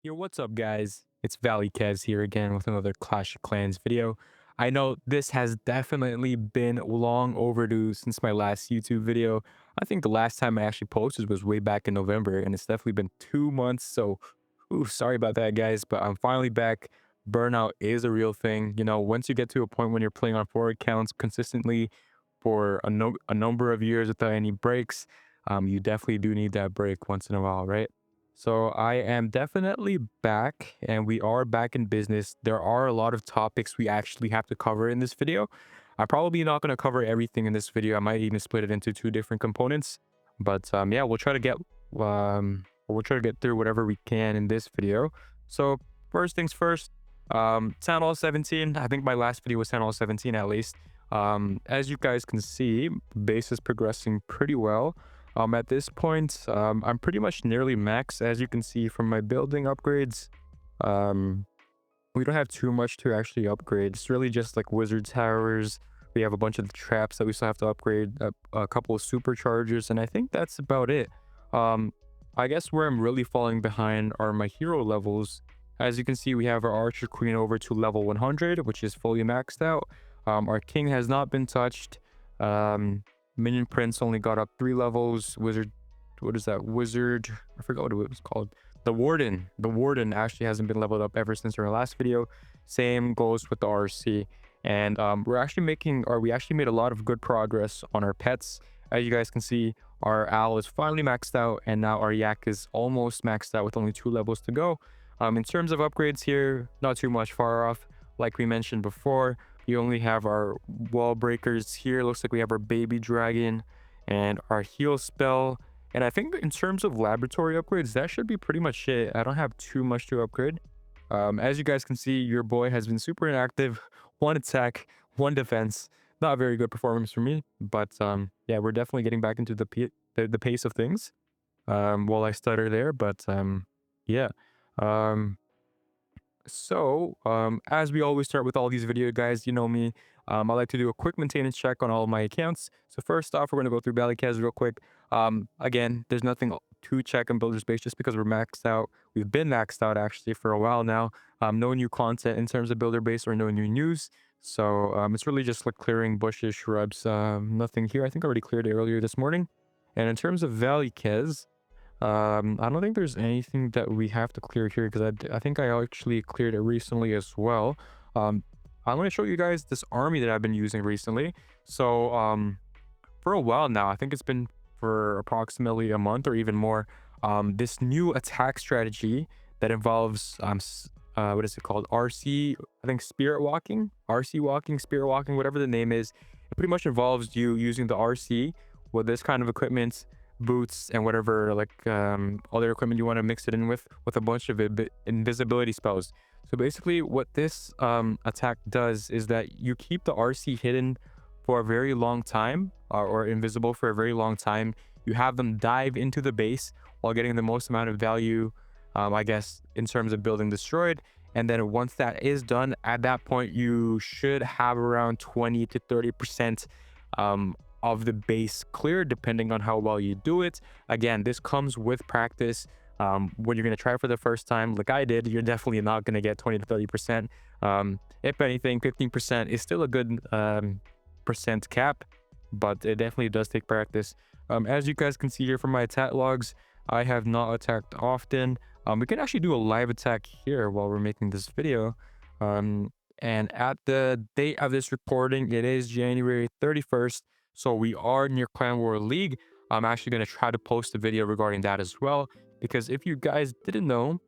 Yo, what's up, guys? It's Valley Kez here again with another Clash of Clans video. I know this has definitely been long overdue since my last YouTube video. I think the last time I actually posted was way back in November, and it's definitely been 2 months. So, sorry about that, guys, but I'm finally back. Burnout is a real thing. Once you get to a point when you're playing on 4 accounts consistently for a number of years without any breaks, you definitely do need that break once in a while, right? So I am definitely back and we are back in business. There are a lot of topics we actually have to cover in this video. I'm probably not going to cover everything in this video. I might even split it into two different components. But yeah, we'll try to get through whatever we can in this video. So first things first, Town Hall 17. I think my last video was Town Hall 17 at least. As you guys can see, base is progressing pretty well. At this point, I'm pretty much nearly max, as you can see from my building upgrades. Um, we don't have too much to actually upgrade. It's really just like wizard towers. We have a bunch of traps that we still have to upgrade, a couple of superchargers, and I think that's about it. Um, I guess where I'm really falling behind are my hero levels. As you can see, we have our archer queen over to level 100, which is fully maxed out. Our king has not been touched. Minion Prince only got up 3 levels. Wizard, what is that? Wizard, I forgot what it was called. The Warden. The Warden actually hasn't been leveled up ever since our last video. Same goes with the RC. And we actually made a lot of good progress on our pets. As you guys can see, our owl is finally maxed out, and now our yak is almost maxed out with only 2 levels to go. In terms of upgrades here, not too much far off. Like we mentioned before, you only have our wall breakers here. Looks like we have our baby dragon and our heal spell. And I think in terms of laboratory upgrades, that should be pretty much it. I don't have too much to upgrade. As you guys can see, your boy has been super inactive. 1 attack, 1 defense. Not a very good performance for me. But yeah, we're definitely getting back into the pace of things. While I stutter there. But yeah. Um, as we always start with all these video guys, you know me, I like to do a quick maintenance check on all of my accounts. So first off, we're going to go through Valleycast real quick. Again, there's nothing to check on Builder Space just because we're maxed out. We've been maxed out actually for a while now. No new content in terms of Builder Base or no new news. So it's really just like clearing bushes, shrubs, nothing here. I think I already cleared it earlier this morning. And in terms of Valleycast, I don't think there's anything that we have to clear here because I think I actually cleared it recently as well. I'm going to show you guys this army that I've been using recently. So, for a while now, I think it's been for approximately a month or even more, this new attack strategy that involves, what is it called? RC, I think spirit walking, RC walking, spirit walking, whatever the name is. It pretty much involves you using the RC with this kind of equipment, boots and whatever like other equipment you want to mix it in with a bunch of invisibility spells. So basically what this attack does is that you keep the RC hidden for a very long time, or invisible for a very long time. You have them dive into the base while getting the most amount of value, I guess, in terms of building destroyed. And then once that is done, at that point you should have around 20 to 30% of the base clear, depending on how well you do it. Again, this comes with practice. When you're going to try for the first time, like I did, you're definitely not going to get 20 to 30%. If anything, 15% is still a good percent cap, but it definitely does take practice. As you guys can see here from my attack logs, I have not attacked often. We can actually do a live attack here while we're making this video. And at the date of this recording, it is January 31st. So we are near Clan War League. I'm actually going to try to post a video regarding that as well, because if you guys didn't know,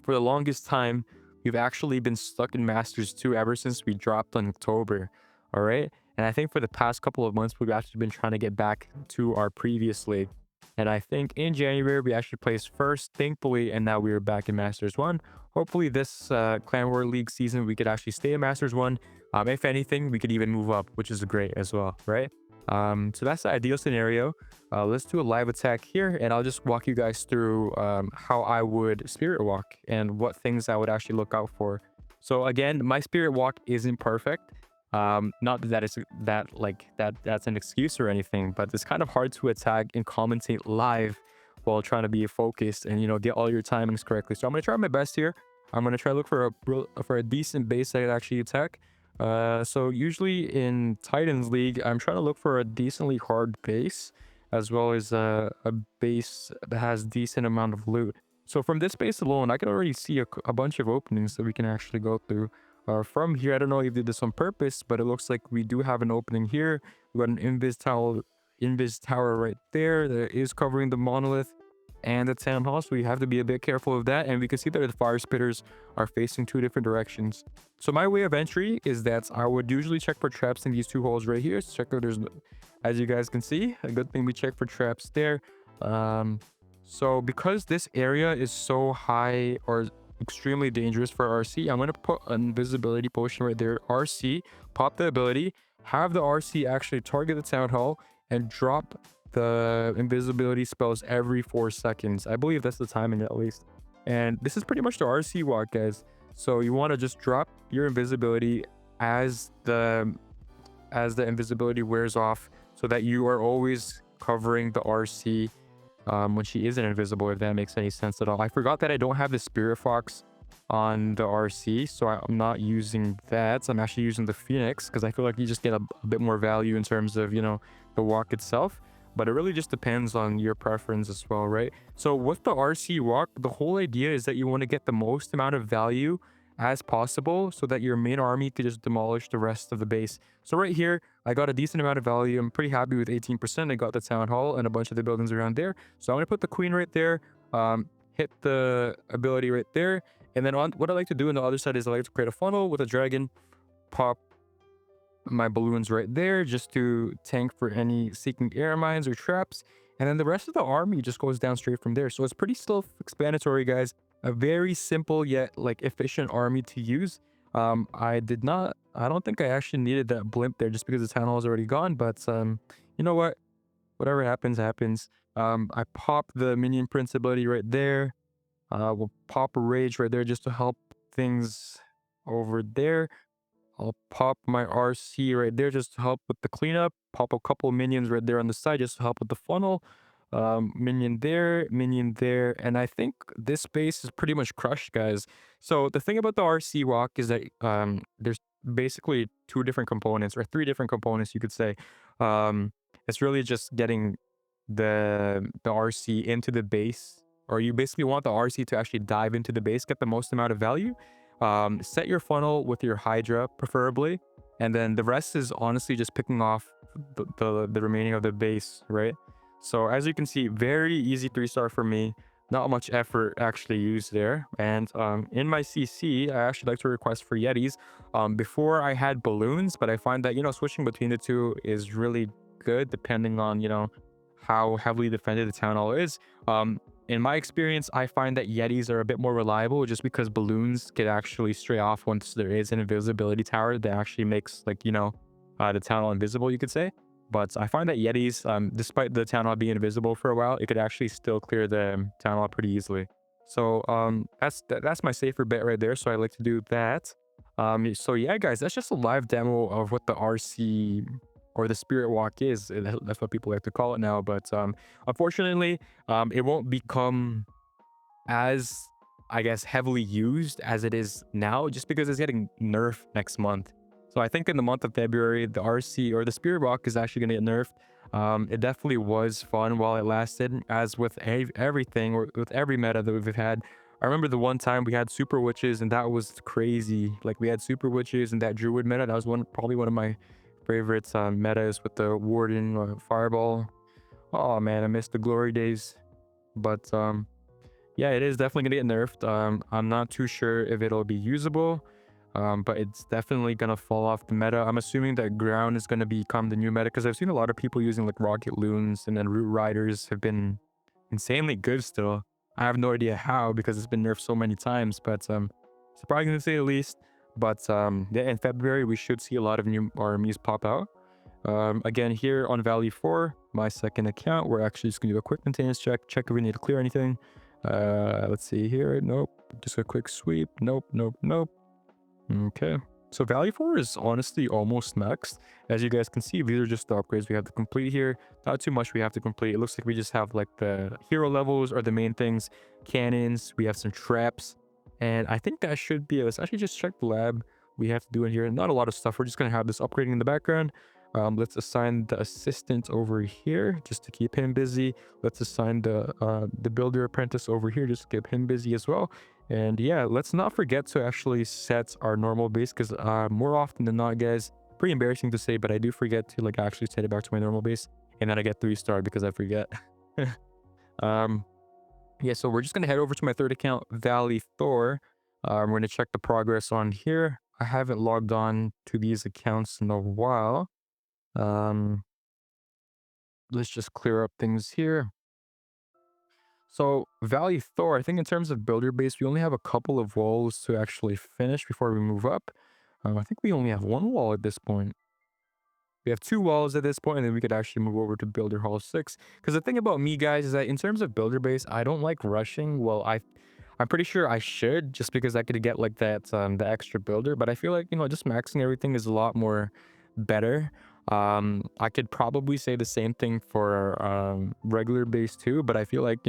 for the longest time, we've actually been stuck in Masters 2 ever since we dropped in October. All right. And I think for the past couple of months, we've actually been trying to get back to our previous league. And I think in January, we actually placed first, thankfully, and now we are back in Masters 1. Hopefully this Clan War League season, we could actually stay in Masters 1. If anything, we could even move up, which is great as well, right? So that's the ideal scenario. Let's do a live attack here, and I'll just walk you guys through how I would spirit walk and what things I would actually look out for. So again, my spirit walk isn't perfect. Not that it's that's an excuse or anything, but it's kind of hard to attack and commentate live while trying to be focused and, you know, get all your timings correctly. So I'm going to try my best here. I'm going to try to look for a decent base that I can actually attack. So usually in Titans League, I'm trying to look for a decently hard base, as well as a base that has decent amount of loot. So from this base alone, I can already see a bunch of openings that we can actually go through. From here, I don't know if you did this on purpose, but it looks like we do have an opening here. We got an invis tower right there that is covering the monolith and the town hall, so we have to be a bit careful of that. And we can see that the fire spitters are facing two different directions. So my way of entry is that I would usually check for traps in these two holes right here. So check if there's, as you guys can see, a good thing we check for traps there. So because this area is so high or extremely dangerous for RC, I'm going to put an invisibility potion right there. RC, pop the ability, have the RC actually target the town hall and drop the invisibility spells every 4 seconds. I believe that's the timing at least. And this is pretty much the RC walk, guys. So you want to just drop your invisibility as the invisibility wears off, so that you are always covering the RC when she isn't invisible, if that makes any sense at all. I forgot that I don't have the Spirit Fox on the RC, so I'm not using that. I'm actually using the Phoenix because I feel like you just get a bit more value in terms of, you know, the walk itself. But it really just depends on your preference as well, right? So with the RC walk, the whole idea is that you want to get the most amount of value as possible so that your main army could just demolish the rest of the base. So right here, I got a decent amount of value. I'm pretty happy with 18%. I got the town hall and a bunch of the buildings around there. So I'm going to put the queen right there, hit the ability right there. And then on what I like to do on the other side is I like to create a funnel with a dragon, pop my balloons right there just to tank for any seeking air mines or traps. And then the rest of the army just goes down straight from there. So it's pretty self-explanatory, guys. A very simple yet like efficient army to use. I don't think I actually needed that blimp there just because the town hall is already gone. But you know what? Whatever happens, happens. I pop the minion prince ability right there. We'll pop a rage right there just to help things over there. I'll pop my RC right there just to help with the cleanup. Pop a couple minions right there on the side just to help with the funnel. Minion there. And I think this base is pretty much crushed, guys. So the thing about the RC walk is that there's basically two different components, or three different components, you could say. It's really just getting the RC into the base, or you basically want the RC to actually dive into the base, get the most amount of value. Set your funnel with your Hydra preferably, and then the rest is honestly just picking off the remaining of the base, right? So as you can see, very easy 3-star for me. Not much effort actually used there. And in my CC, I actually like to request for Yetis. Before I had balloons, but I find that, you know, switching between the two is really good depending on, you know, how heavily defended the town hall is. In my experience, I find that Yetis are a bit more reliable just because balloons get actually stray off once there is an invisibility tower that actually makes, like, you know, the town hall invisible, you could say. But I find that Yetis, despite the town hall being invisible for a while, it could actually still clear the town hall pretty easily. So that's my safer bet right there. So I like to do that. So yeah, guys, that's just a live demo of what the RC or the spirit walk is. That's what people like to call it now. But unfortunately, it won't become as, I guess, heavily used as it is now, just because it's getting nerfed next month. So I think in the month of February, the RC or the Spirit Rock is actually going to get nerfed. It definitely was fun while it lasted, as with everything, or with every meta that we've had. I remember the one time we had Super Witches, and that was crazy. Like, we had Super Witches and that Druid meta. That was probably one of my favorites metas, with the Warden or Fireball. Oh man, I missed the glory days. But yeah, it is definitely gonna get nerfed. I'm not too sure if it'll be usable, but it's definitely gonna fall off the meta. I'm assuming that ground is gonna become the new meta, because I've seen a lot of people using like rocket loons, and then root riders have been insanely good still. I have no idea how, because it's been nerfed so many times, but surprising to say the least. But yeah, in February we should see a lot of new armies pop out. Again, here on Valley 4, my second account, we're actually just gonna do a quick maintenance check if we need to clear anything. Let's see here. Nope. Just a quick sweep. Nope. Okay. So Valley 4 is honestly almost next. As you guys can see, these are just the upgrades we have to complete here. Not too much we have to complete. It looks like we just have like the hero levels are the main things. Cannons, we have some traps. And I think that should be it. Let's actually just check the lab we have to do in here. Not a lot of stuff. We're just going to have this upgrading in the background. Let's assign the assistant over here just to keep him busy. Let's assign the builder apprentice over here just to keep him busy as well. And yeah, let's not forget to actually set our normal base because more often than not, guys, pretty embarrassing to say, but I do forget to like actually set it back to my normal base. And then I get 3-star because I forget. um, yeah, so we're just going to head over to my third account, Valley Thor. We're going to check the progress on here. I haven't logged on to these accounts in a while. Um, let's just clear up things here. So Valley Thor, I think in terms of builder base, we only have a couple of walls to actually finish before we move up. I think we only have one wall at this point. We have 2 walls at this point, and then we could actually move over to Builder Hall 6. Because the thing about me, guys, is that in terms of builder base, I don't like rushing. Well, I'm pretty sure I should, just because I could get like that the extra builder. But I feel like, just maxing everything is a lot more better. I could probably say the same thing for regular base too, but I feel like,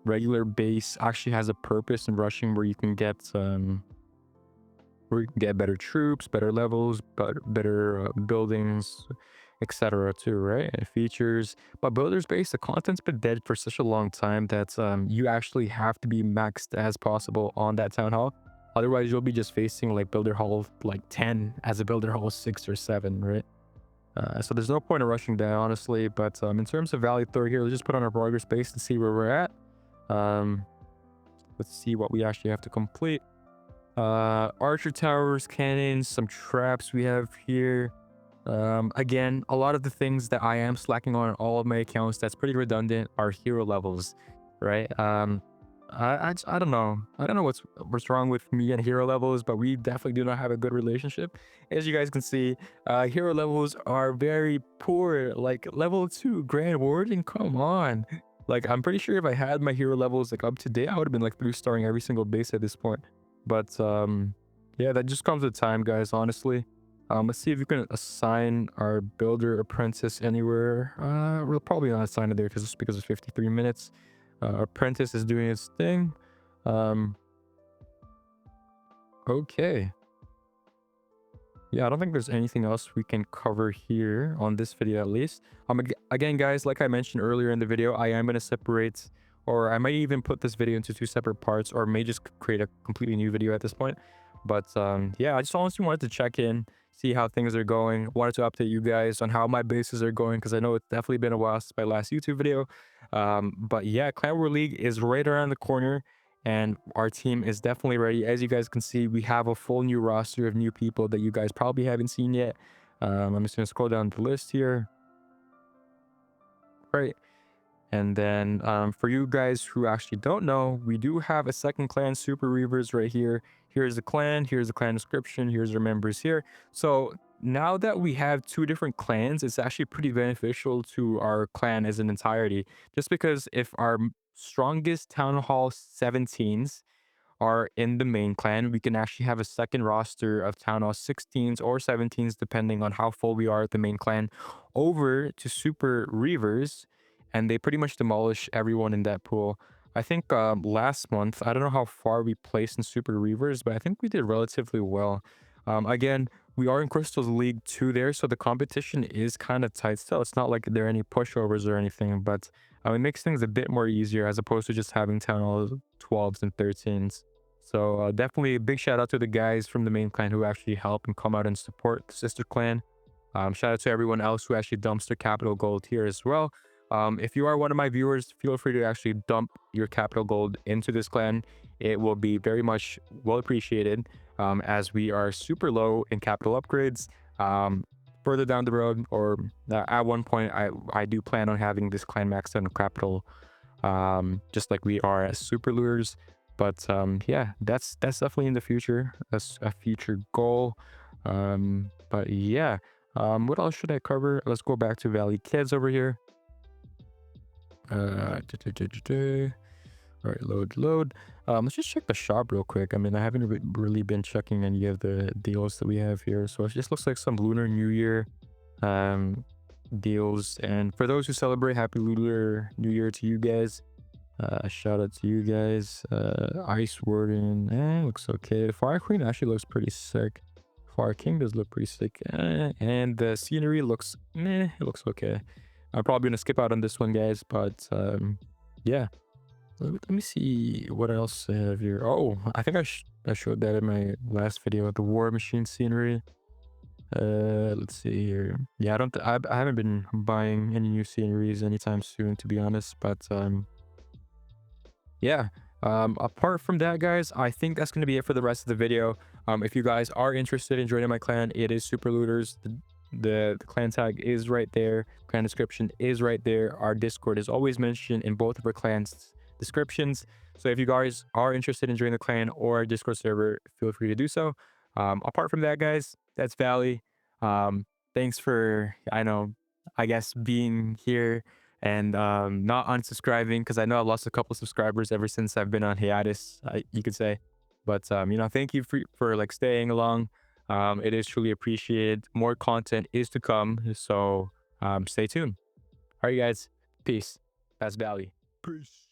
regular base actually has a purpose in rushing where you can get better troops, better levels, better buildings, etc. too, right? And features. But builders base, the content's been dead for such a long time that you actually have to be maxed as possible on that town hall. Otherwise, you'll be just facing like builder hall like 10 as a builder hall 6 or 7, right? So there's no point in rushing that, honestly. But in terms of Valley Thor here, let's just put on our progress base to see where we're at. Um, let's see what we actually have to complete. Archer towers, cannons, some traps we have here. Again, a lot of the things that I am slacking on all of my accounts that's pretty redundant are hero levels, right? I don't know. I don't know what's wrong with me and hero levels, but we definitely do not have a good relationship. As you guys can see, hero levels are very poor. Like level 2 Grand Warden, come on. Like I'm pretty sure if I had my hero levels like up to date, I would have been like 3-starring every single base at this point. But yeah, that just comes with time, guys, honestly. Let's see if we can assign our builder apprentice anywhere. We'll probably not assign it there because it's 53 minutes. Apprentice is doing its thing. Okay. Yeah, I don't think there's anything else we can cover here on this video, at least. Again, guys, like I mentioned earlier in the video, I am going to separate, or I might even put this video into 2 separate parts, or may just create a completely new video at this point. But yeah, I just honestly wanted to check in, see how things are going. Wanted to update you guys on how my bases are going, because I know it's definitely been a while since my last YouTube video. But yeah, Clan War League is right around the corner, and our team is definitely ready. As you guys can see, we have a full new roster of new people that you guys probably haven't seen yet. I'm just gonna scroll down the list here. Right. And then for you guys who actually don't know, we do have a second clan, Super Reavers, right here. Here's the clan, here's the clan description, here's our members here. So now that we have 2 different clans, it's actually pretty beneficial to our clan as an entirety. Just because if our strongest Town Hall 17s are in the main clan, we can actually have a second roster of Town Hall 16s or 17s, depending on how full we are at the main clan, over to Super Reavers, and they pretty much demolish everyone in that pool. I think last month, I don't know how far we placed in Super Reavers, but I think we did relatively well. Again, we are in Crystal's League 2 there, so the competition is kind of tight still. It's not like there are any pushovers or anything, but it makes things a bit more easier as opposed to just having Town Hall 12s and 13s. So definitely a big shout out to the guys from the main clan who actually help and come out and support the sister clan. Shout out to everyone else who actually dumps their capital gold here as well. If you are one of my viewers, feel free to actually dump your capital gold into this clan. It will be very much well appreciated, as we are super low in capital upgrades. Further down the road, or at one point, I do plan on having this clan maxed out in capital, just like we are as super lures. But yeah, that's definitely in the future. That's a future goal. But yeah, what else should I cover? Let's go back to Valley Kids over here. All right, load. Let's just check the shop real quick. I mean, I haven't really been checking any of the deals that we have here. So it just looks like some Lunar New Year um deals. And for those who celebrate, happy Lunar New Year to you guys. Shout out to you guys. Ice Warden, looks okay. Fire Queen actually looks pretty sick. Fire King does look pretty sick. And the scenery looks, it looks okay. I'm probably gonna skip out on this one, guys, but yeah. Let me see what else I have here. Oh, I think I showed that in my last video, the War Machine scenery. Let's see here. Yeah, I haven't been buying any new sceneries anytime soon, to be honest, but yeah, apart from that, guys, I think that's going to be it for the rest of the video. If you guys are interested in joining my clan, it is Super Looters. The clan tag is right there. Clan description is right there. Our Discord is always mentioned in both of our clans descriptions. So if you guys are interested in joining the clan or our Discord server, feel free to do so. Apart from that, guys, that's Valley. Thanks for, I guess, being here and not unsubscribing, because I know I lost a couple subscribers ever since I've been on hiatus, you could say. But thank you for like staying along. It is truly appreciated. More content is to come, so stay tuned. All right, guys, peace. That's Valley. Peace.